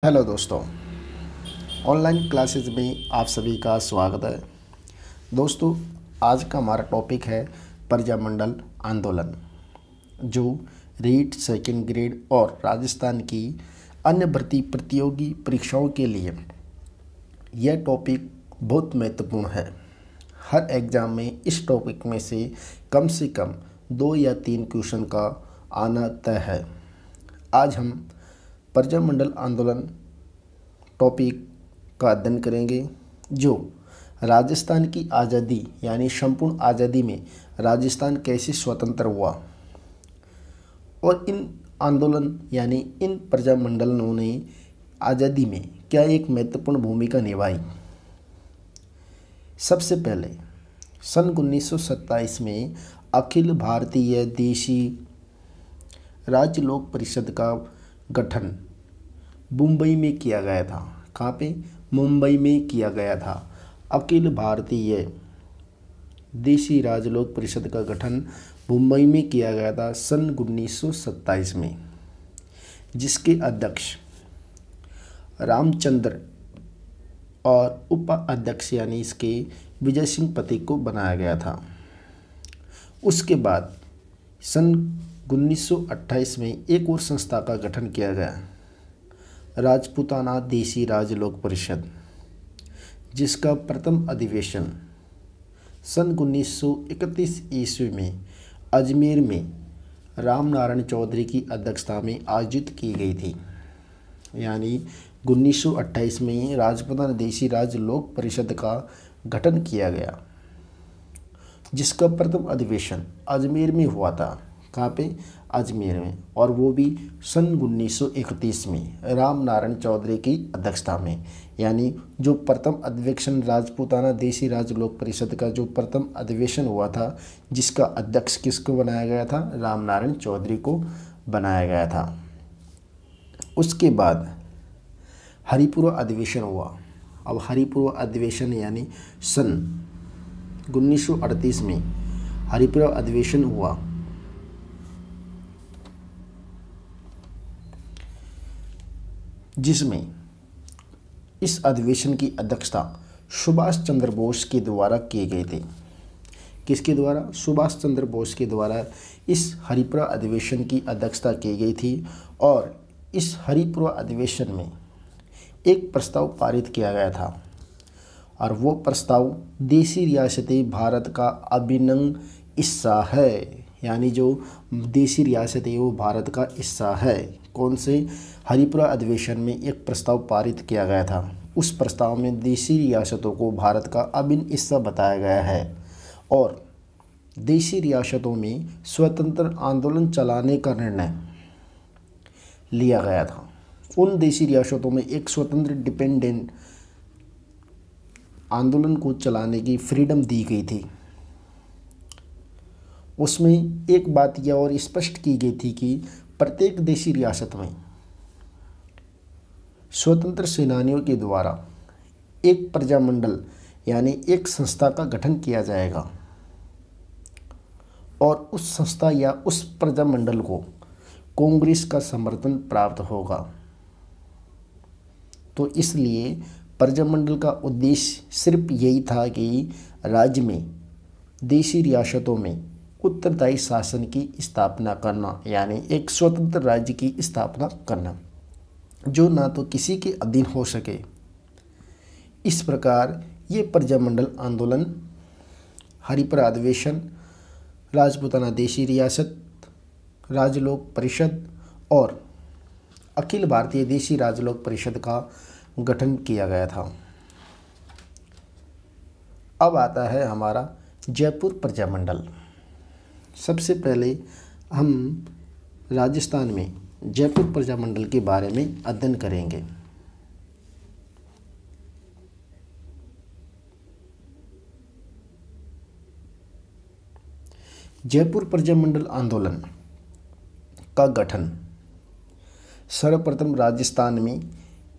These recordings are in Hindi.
हेलो दोस्तों, ऑनलाइन क्लासेस में आप सभी का स्वागत है। दोस्तों, आज का हमारा टॉपिक है प्रजामंडल आंदोलन, जो रीट सेकंड ग्रेड और राजस्थान की अन्य भर्ती प्रतियोगी परीक्षाओं के लिए यह टॉपिक बहुत महत्वपूर्ण है। हर एग्ज़ाम में इस टॉपिक में से कम 2 या 3 क्वेश्चन का आना तय है। आज हम प्रजामंडल आंदोलन टॉपिक का अध्ययन करेंगे, जो राजस्थान की आज़ादी यानी संपूर्ण आज़ादी में राजस्थान कैसे स्वतंत्र हुआ और इन आंदोलन यानी इन प्रजामंडलों ने आज़ादी में क्या एक महत्वपूर्ण भूमिका निभाई। सबसे पहले सन 1927 में अखिल भारतीय देशी राज्य लोक परिषद का गठन मुंबई में किया गया था। कहाँ पे? मुंबई में किया गया था। अखिल भारतीय देशी राज्य लोक परिषद का गठन मुंबई में किया गया था सन 1927 में, जिसके अध्यक्ष रामचंद्र और उपाध्यक्ष यानी इसके विजय सिंह पटेल को बनाया गया था। उसके बाद सन 1928 में एक और संस्था का गठन किया गया, राजपूताना देशी राज्य लोक परिषद, जिसका प्रथम अधिवेशन सन 1931 ईस्वी में अजमेर में रामनारायण चौधरी की अध्यक्षता में आयोजित की गई थी। यानी 1928 में राजपूताना देशी राज्य लोक परिषद का गठन किया गया, जिसका प्रथम अधिवेशन अजमेर में हुआ था। कहाँ पे? अजमेर में, और वो भी सन 1931 में रामनारायण चौधरी की अध्यक्षता में। यानी जो प्रथम अधिवेशन राजपूताना देशी राज्य लोक परिषद का जो प्रथम अधिवेशन हुआ था, जिसका अध्यक्ष किसको बनाया गया था? रामनारायण चौधरी को बनाया गया था। उसके बाद हरिपुरा अधिवेशन हुआ। अब हरिपुरा अधिवेशन यानी सन 1938 में हरिपुरा अधिवेशन हुआ, जिसमें इस अधिवेशन की अध्यक्षता सुभाष चंद्र बोस के द्वारा किए गए थे। किसके द्वारा? सुभाष चंद्र बोस के द्वारा इस हरिपुरा अधिवेशन की अध्यक्षता की गई थी। और इस हरिपुरा अधिवेशन में एक प्रस्ताव पारित किया गया था, और वो प्रस्ताव देशी रियासतें भारत का अभिन्न हिस्सा है। यानी जो देशी रियासत है वो भारत का हिस्सा है। कौन से? हरिपुरा अधिवेशन में एक प्रस्ताव पारित किया गया था। उस प्रस्ताव में देशी रियासतों को भारत का अभिन्न हिस्सा बताया गया है, और देशी रियासतों में स्वतंत्र आंदोलन चलाने का निर्णय लिया गया था। उन देशी रियासतों में एक स्वतंत्र डिपेंडेंट आंदोलन को चलाने की फ्रीडम दी गई थी। उसमें एक बात यह और स्पष्ट की गई थी कि प्रत्येक देशी रियासत में स्वतंत्र सेनानियों के द्वारा एक प्रजामंडल यानी एक संस्था का गठन किया जाएगा, और उस संस्था या उस प्रजामंडल को कांग्रेस का समर्थन प्राप्त होगा। तो इसलिए प्रजामंडल का उद्देश्य सिर्फ यही था कि राज्य में देशी रियासतों में उत्तरदायी शासन की स्थापना करना, यानी एक स्वतंत्र राज्य की स्थापना करना, जो ना तो किसी के अधीन हो सके। इस प्रकार ये प्रजामंडल आंदोलन, हरिपुरा अधिवेशन, राजपूताना देशी रियासत राज्य लोक परिषद और अखिल भारतीय देशी राज्य लोक परिषद का गठन किया गया था। अब आता है हमारा जयपुर प्रजामंडल। सबसे पहले हम राजस्थान में जयपुर प्रजामंडल के बारे में अध्ययन करेंगे। जयपुर प्रजामंडल आंदोलन का गठन सर्वप्रथम राजस्थान में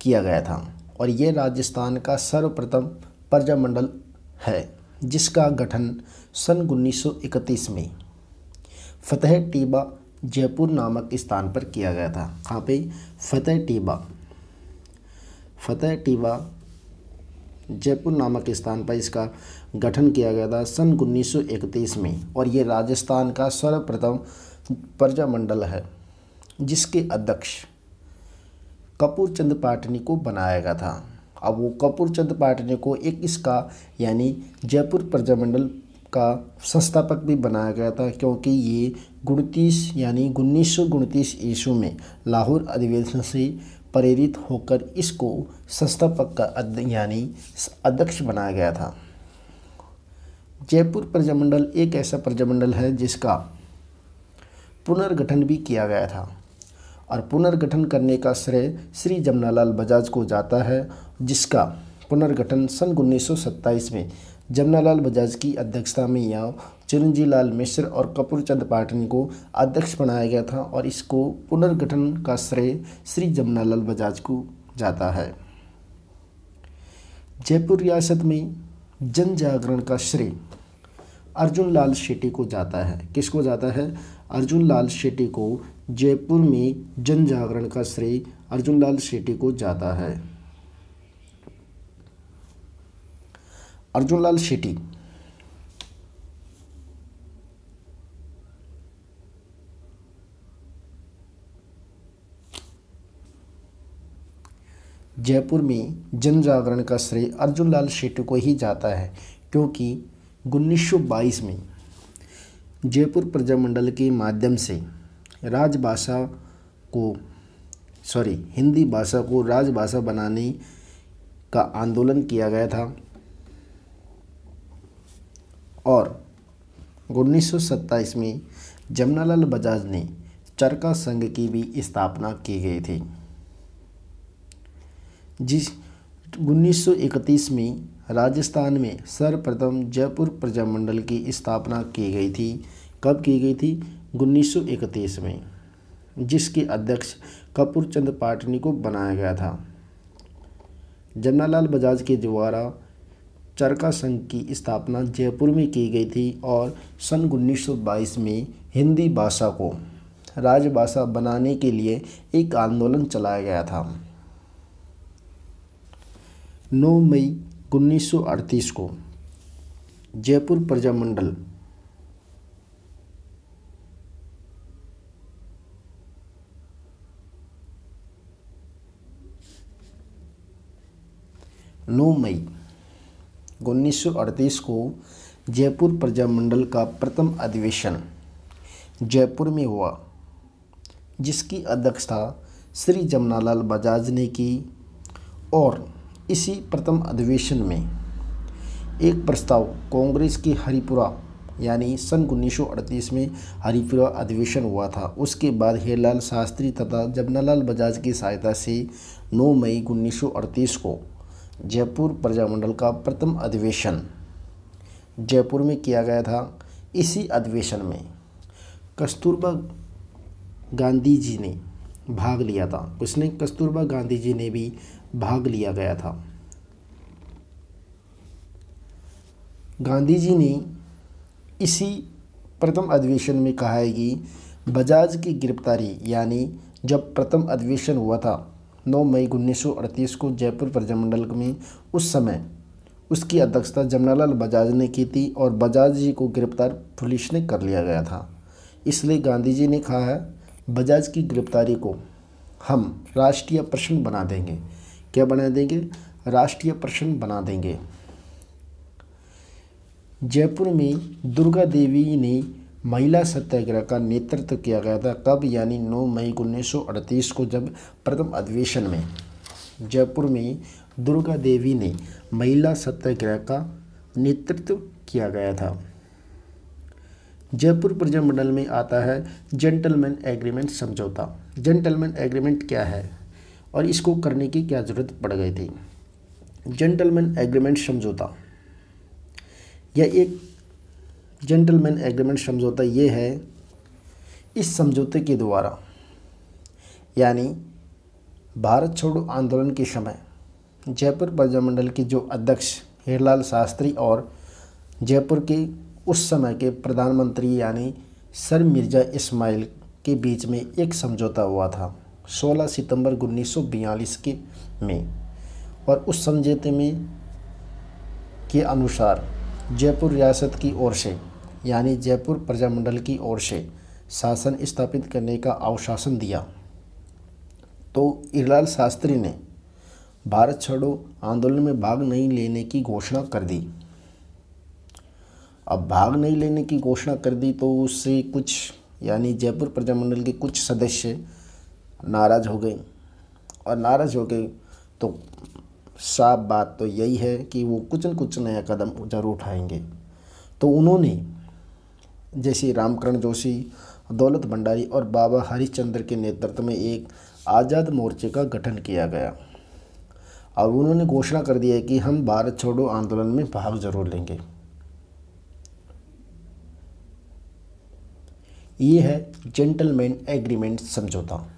किया गया था, और यह राजस्थान का सर्वप्रथम प्रजामंडल है, जिसका गठन सन 1931 में फतेह टीबा जयपुर नामक स्थान पर किया गया था। कहाँ पे? फतेह टीबा फतेह टीबा जयपुर नामक स्थान पर इसका गठन किया गया था सन 1931 में। और ये राजस्थान का सर्वप्रथम प्रजामंडल है जिसके अध्यक्ष कपूर चंद पाटनी को बनाया गया था। अब वो कपूर चंद पाटनी को एक इसका यानी जयपुर प्रजामंडल का संस्थापक भी बनाया गया था, क्योंकि ये 1929 ईस्वी में लाहौर अधिवेशन से प्रेरित होकर इसको संस्थापक का यानी अध्यक्ष बनाया गया था। जयपुर प्रजामंडल एक ऐसा प्रजामंडल है जिसका पुनर्गठन भी किया गया था और पुनर्गठन करने का श्रेय श्री जमनालाल बजाज को जाता है, जिसका पुनर्गठन सन 1927 में जमनालाल बजाज की अध्यक्षता में या चिरंजी लाल मिश्र और कपूर चंद पाटनी को अध्यक्ष बनाया गया था और इसको पुनर्गठन का श्रेय श्री जमनालाल बजाज को जाता है। जयपुर रियासत में जन जागरण का श्रेय अर्जुन लाल शेट्टी को जाता है। किसको जाता है? अर्जुन लाल शेट्टी को जयपुर में जन जागरण का श्रेय अर्जुन लाल शेट्टी को जाता है। अर्जुन लाल शेट्टी जयपुर में जन जागरण का श्रेय अर्जुन लाल शेट्टी को ही जाता है, क्योंकि 1922 में जयपुर प्रजामंडल के माध्यम से हिंदी भाषा को राजभाषा बनाने का आंदोलन किया गया था और 1927 में जमनालाल बजाज ने चरखा संघ की भी स्थापना की गई थी। 1931 में राजस्थान में सर्वप्रथम जयपुर प्रजामंडल की स्थापना की गई थी। कब की गई थी? 1931 में, जिसके अध्यक्ष कपूर चंद पाटनी को बनाया गया था। जमनालाल बजाज के द्वारा चरखा संघ की स्थापना जयपुर में की गई थी और सन 1922 में हिंदी भाषा को राजभाषा बनाने के लिए एक आंदोलन चलाया गया था। 9 मई 1938 को जयपुर प्रजामंडल मई 1938 को जयपुर प्रजामंडल का प्रथम अधिवेशन जयपुर में हुआ, जिसकी अध्यक्षता श्री जमनालाल बजाज ने की। और इसी प्रथम अधिवेशन में एक प्रस्ताव कांग्रेस की हरिपुरा यानी सन 1938 में हरिपुरा अधिवेशन हुआ था। उसके बाद हीरलाल शास्त्री तथा जमनालाल बजाज की सहायता से 9 मई 1938 को जयपुर प्रजामंडल का प्रथम अधिवेशन जयपुर में किया गया था। इसी अधिवेशन में कस्तूरबा गांधी जी ने भाग लिया था। उसने कस्तूरबा गांधी जी ने भी भाग लिया गया था। गांधी जी ने इसी प्रथम अधिवेशन में कहा है कि बजाज की गिरफ्तारी यानी जब प्रथम अधिवेशन हुआ था 9 मई 1938 को जयपुर प्रजामंडल में, उस समय उसकी अध्यक्षता जमनालाल बजाज ने की थी और बजाज जी को गिरफ्तार पुलिस ने कर लिया गया था। इसलिए गांधी जी ने कहा है बजाज की गिरफ्तारी को हम राष्ट्रीय प्रश्न बना देंगे। क्या बना देंगे? राष्ट्रीय प्रश्न बना देंगे। जयपुर में दुर्गा देवी ने महिला सत्याग्रह का नेतृत्व किया गया था। कब? यानी 9 मई 1938 को, जब प्रथम अधिवेशन में जयपुर में दुर्गा देवी ने महिला सत्याग्रह का नेतृत्व किया गया था। जयपुर प्रजामंडल में आता है जेंटलमैन एग्रीमेंट समझौता। जेंटलमैन एग्रीमेंट क्या है और इसको करने की क्या ज़रूरत पड़ गई थी? जेंटलमैन एग्रीमेंट समझौता, यह एक जेंटलमैन एग्रीमेंट समझौता ये है, इस समझौते के द्वारा यानी भारत छोड़ो आंदोलन के समय जयपुर प्रजामंडल के जो अध्यक्ष हीरलाल शास्त्री और जयपुर के उस समय के प्रधानमंत्री यानी सर मिर्ज़ा इस्माइल के बीच में एक समझौता हुआ था 16 सितंबर 1942 में। और उस समझौते में के अनुसार जयपुर रियासत की ओर से यानी जयपुर प्रजामंडल की ओर से शासन स्थापित करने का आश्वासन दिया। तो हीरालाल शास्त्री ने भारत छोड़ो आंदोलन में भाग नहीं लेने की घोषणा कर दी। अब भाग नहीं लेने की घोषणा कर दी तो उससे कुछ यानी जयपुर प्रजामंडल के कुछ सदस्य नाराज़ हो गए, और नाराज़ हो गए तो साफ बात तो यही है कि वो कुछ न कुछ नया कदम जरूर उठाएंगे। तो उन्होंने जैसे रामकरण जोशी, दौलत भंडारी और बाबा हरिश्चंद्र के नेतृत्व में एक आज़ाद मोर्चे का गठन किया गया और उन्होंने घोषणा कर दिया कि हम भारत छोड़ो आंदोलन में भाग जरूर लेंगे। ये है जेंटलमैन एग्रीमेंट समझौता।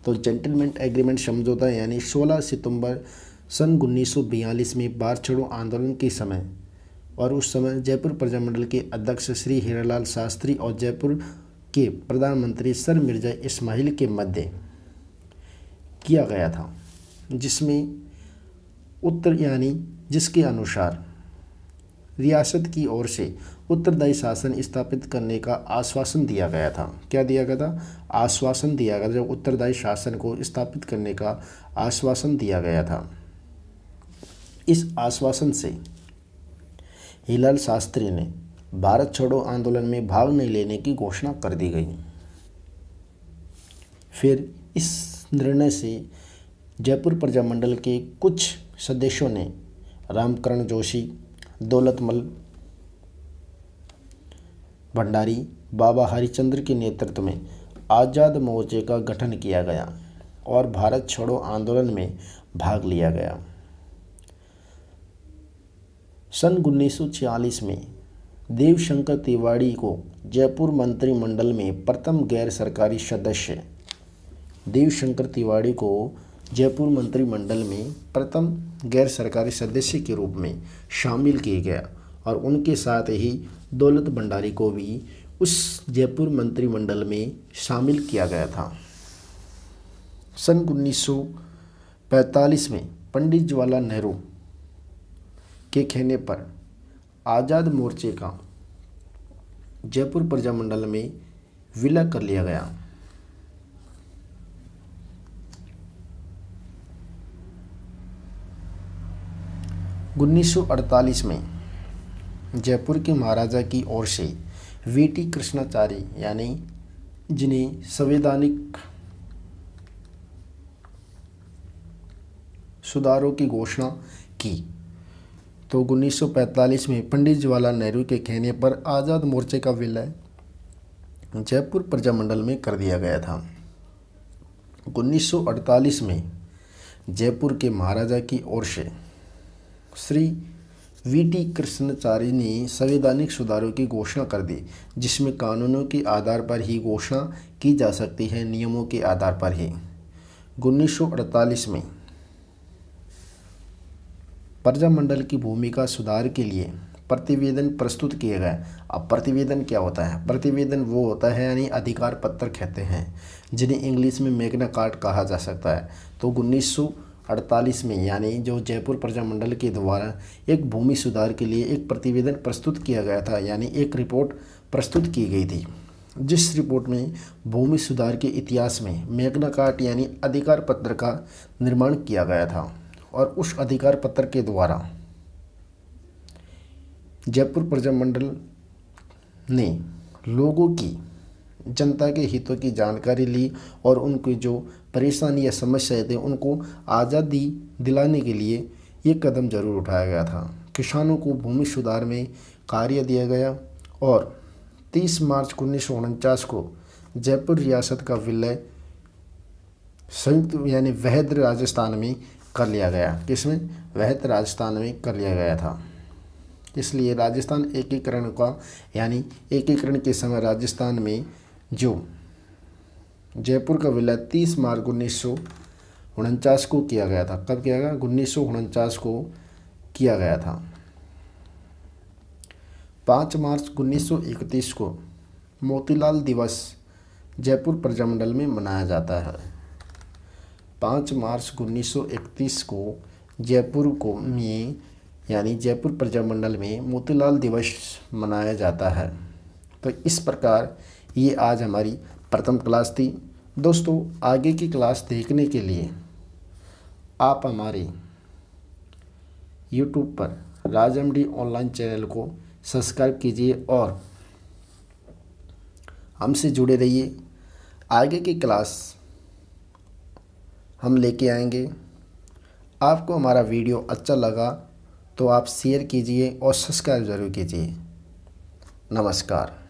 तो जेंटलमैन एग्रीमेंट समझौता यानी 16 सितंबर सन 1942 में भारत छोड़ो आंदोलन के समय और उस समय जयपुर प्रजामंडल के अध्यक्ष श्री हीरालाल शास्त्री और जयपुर के प्रधानमंत्री सर मिर्जा इस्माइल के मध्य किया गया था, जिसके अनुसार रियासत की ओर से उत्तरदायी शासन स्थापित करने का आश्वासन दिया गया था। क्या दिया गया था? आश्वासन दिया गया। जब उत्तरदायी शासन को स्थापित करने का आश्वासन दिया गया था, इस आश्वासन से हीरालाल शास्त्री ने भारत छोड़ो आंदोलन में भाग नहीं लेने की घोषणा कर दी गई। फिर इस निर्णय से जयपुर प्रजामंडल के कुछ सदस्यों ने रामकरण जोशी, दौलतमल भंडारी, बाबा हरिश्चंद्र के नेतृत्व में आज़ाद मोर्चे का गठन किया गया और भारत छोड़ो आंदोलन में भाग लिया गया। सन 1946 में देवशंकर तिवारी को जयपुर मंत्रिमंडल में प्रथम गैर सरकारी सदस्य देवशंकर तिवारी को जयपुर मंत्रिमंडल में प्रथम गैर सरकारी सदस्य के रूप में शामिल किया गया और उनके साथ ही दौलत भंडारी को भी उस जयपुर मंत्रिमंडल में शामिल किया गया था। सन 1945 में पंडित जवाहरलाल नेहरू के कहने पर आज़ाद मोर्चे का जयपुर प्रजामंडल में विलय कर लिया गया। उन्नीस 1948 में जयपुर के महाराजा की ओर से वीटी कृष्णाचारी यानी जिन्हें संवैधानिक सुधारों की घोषणा की, तो 1945 में पंडित जवाहरलाल नेहरू के कहने पर आज़ाद मोर्चे का विलय जयपुर प्रजामंडल में कर दिया गया था। 1948 में जयपुर के महाराजा की ओर से श्री वीटी कृष्णाचारी ने संवैधानिक सुधारों की घोषणा कर दी, जिसमें कानूनों के आधार पर ही घोषणा की जा सकती है, नियमों के आधार पर ही। 1948 में प्रजामंडल की भूमिका सुधार के लिए प्रतिवेदन प्रस्तुत किए गए। अब प्रतिवेदन क्या होता है? प्रतिवेदन वो होता है यानी अधिकार पत्र कहते हैं, जिन्हें इंग्लिश में मैग्ना कार्टा कहा जा सकता है। तो 1948 में यानी जो जयपुर प्रजामंडल के द्वारा एक भूमि सुधार के लिए एक प्रतिवेदन प्रस्तुत किया गया था, यानी एक रिपोर्ट प्रस्तुत की गई थी, जिस रिपोर्ट में भूमि सुधार के इतिहास में मैग्ना कार्टा यानी अधिकार पत्र का निर्माण किया गया था। और उस अधिकार पत्र के द्वारा जयपुर प्रजामंडल ने लोगों की, जनता के हितों की जानकारी ली और उनकी जो परेशानी या समस्याएं थी उनको आज़ादी दिलाने के लिए ये कदम जरूर उठाया गया था। किसानों को भूमि सुधार में कार्य दिया गया और 30 मार्च 1949 को जयपुर रियासत का विलय संयुक्त यानी वहद राजस्थान में कर लिया गया। किसमें? वहद राजस्थान में कर लिया गया था। इसलिए राजस्थान एकीकरण का यानी एकीकरण के समय राजस्थान में जो जयपुर का विलय 30 मार्च 1949 को किया गया था। कब किया गया? 1949 को किया गया था। 5 मार्च 1931 को मोतीलाल दिवस जयपुर प्रजामंडल में मनाया जाता है। 5 मार्च 1931 को जयपुर को में यानी जयपुर प्रजामंडल में मोतीलाल दिवस मनाया जाता है। तो इस प्रकार ये आज हमारी प्रथम क्लास थी। दोस्तों, आगे की क्लास देखने के लिए आप हमारे YouTube पर राज MD ऑनलाइन चैनल को सब्सक्राइब कीजिए और हमसे जुड़े रहिए। आगे की क्लास हम लेके आएंगे। आपको हमारा वीडियो अच्छा लगा तो आप शेयर कीजिए और सब्सक्राइब ज़रूर कीजिए। नमस्कार।